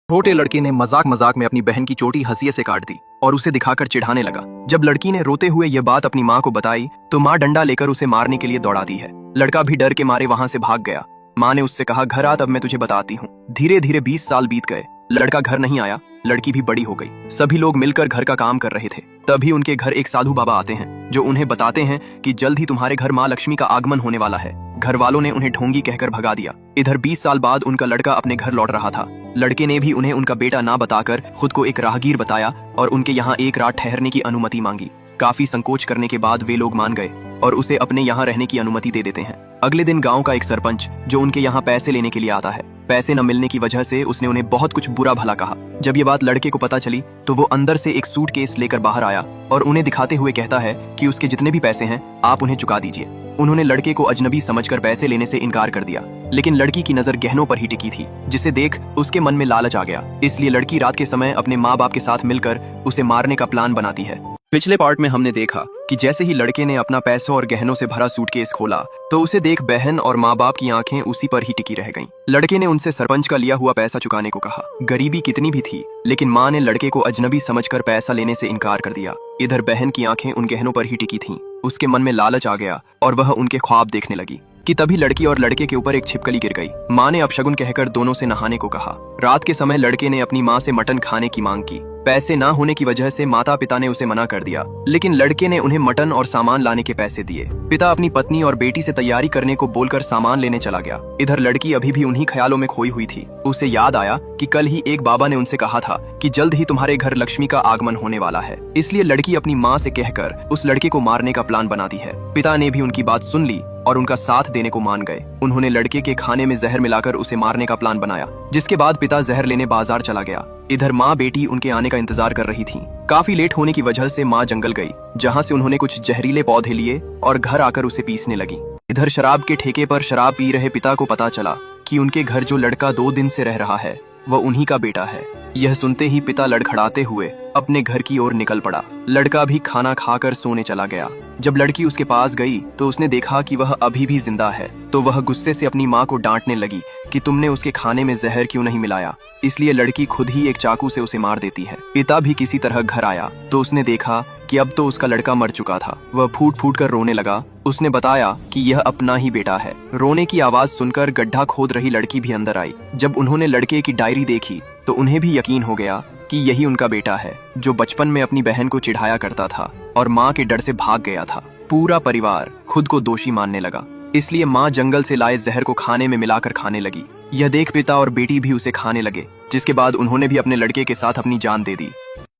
छोटे लड़के ने मजाक मजाक में अपनी बहन की चोटी हंसिये से काट दी और उसे दिखाकर चिढ़ाने लगा। जब लड़की ने रोते हुए यह बात अपनी माँ को बताई तो माँ डंडा लेकर उसे मारने के लिए दौड़ाती है। लड़का भी डर के मारे वहां से भाग गया। माँ ने उससे कहा, घर आ, तब मैं तुझे बताती हूँ। धीरे धीरे 20 साल बीत गए। लड़का घर नहीं आया। लड़की भी बड़ी हो गई। सभी लोग मिलकर घर का काम कर रहे थे। तभी उनके घर एक साधु बाबा आते हैं जो उन्हें बताते हैं कि जल्द ही तुम्हारे घर माँ लक्ष्मी का आगमन होने वाला है। घर वालों ने उन्हें ढोंगी कहकर भगा दिया। इधर 20 साल बाद उनका लड़का अपने घर लौट रहा था। लड़के ने भी उन्हें उनका बेटा ना बताकर खुद को एक राहगीर बताया और उनके यहाँ एक रात ठहरने की अनुमति मांगी। काफी संकोच करने के बाद वे लोग मान गए और उसे अपने यहाँ रहने की अनुमति दे देते हैं। अगले दिन गांव का एक सरपंच जो उनके यहाँ पैसे लेने के लिए आता है, पैसे न मिलने की वजह से उसने उन्हें बहुत कुछ बुरा भला कहा। जब ये बात लड़के को पता चली तो वो अंदर से एक सूटकेस लेकर बाहर आया और उन्हें दिखाते हुए कहता है कि उसके जितने भी पैसे हैं आप उन्हें चुका दीजिए। उन्होंने लड़के को अजनबी समझकर पैसे लेने से इनकार कर दिया, लेकिन लड़की की नजर गहनों पर ही टिकी थी, जिसे देख उसके मन में लालच आ गया। इसलिए लड़की रात के समय अपने माँ बाप के साथ मिलकर उसे मारने का प्लान बनाती है। पिछले पार्ट में हमने देखा कि जैसे ही लड़के ने अपना पैसों और गहनों से भरा सूटकेस खोला तो उसे देख बहन और माँ बाप की आंखें उसी पर ही टिकी रह गईं। लड़के ने उनसे सरपंच का लिया हुआ पैसा चुकाने को कहा। गरीबी कितनी भी थी, लेकिन माँ ने लड़के को अजनबी समझकर पैसा लेने से इनकार कर दिया। इधर बहन की आंखें उन गहनों पर ही टिकी थीं। उसके मन में लालच आ गया और वह उनके ख्वाब देखने लगी कि तभी लड़की और लड़के के ऊपर एक छिपकली गिर गई। माँ ने अपशगुन कहकर दोनों से नहाने को कहा। रात के समय लड़के ने अपनी माँ से मटन खाने की मांग की। पैसे ना होने की वजह से माता पिता ने उसे मना कर दिया, लेकिन लड़के ने उन्हें मटन और सामान लाने के पैसे दिए। पिता अपनी पत्नी और बेटी से तैयारी करने को बोलकर सामान लेने चला गया। इधर लड़की अभी भी उन्हीं ख्यालों में खोई हुई थी। उसे याद आया कि कल ही एक बाबा ने उनसे कहा था कि जल्द ही तुम्हारे घर लक्ष्मी का आगमन होने वाला है। इसलिए लड़की अपनी माँ से कहकर उस लड़के को मारने का प्लान बनाती है। पिता ने भी उनकी बात सुन ली और उनका साथ देने को मान गए। उन्होंने लड़के के खाने में जहर मिलाकर उसे मारने का प्लान बनाया, जिसके बाद पिता जहर लेने बाजार चला गया। इधर माँ बेटी उनके आने का इंतजार कर रही थी। काफी लेट होने की वजह से माँ जंगल गई, जहाँ से उन्होंने कुछ जहरीले पौधे लिए और घर आकर उसे पीसने लगी। इधर शराब के ठेके पर शराब पी रहे पिता को पता चला कि उनके घर जो लड़का 2 दिन से रह रहा है वह उन्हीं का बेटा है। यह सुनते ही पिता लड़खड़ाते हुए अपने घर की ओर निकल पड़ा। लड़का भी खाना खाकर सोने चला गया। जब लड़की उसके पास गई तो उसने देखा कि वह अभी भी जिंदा है, तो वह गुस्से से अपनी माँ को डांटने लगी कि तुमने उसके खाने में जहर क्यों नहीं मिलाया। इसलिए लड़की खुद ही एक चाकू से उसे मार देती है। पिता भी किसी तरह घर आया तो उसने देखा कि अब तो उसका लड़का मर चुका था। वह फूट फूट कर रोने लगा। उसने बताया कि यह अपना ही बेटा है। रोने की आवाज सुनकर गड्ढा खोद रही लड़की भी अंदर आई। जब उन्होंने लड़के की डायरी देखी तो उन्हें भी यकीन हो गया कि यही उनका बेटा है, जो बचपन में अपनी बहन को चिढ़ाया करता था और माँ के डर से भाग गया था। पूरा परिवार खुद को दोषी मानने लगा, इसलिए माँ जंगल से लाए जहर को खाने में मिलाकर खाने लगी। यह देख पिता और बेटी भी उसे खाने लगे, जिसके बाद उन्होंने भी अपने लड़के के साथ अपनी जान दे दी।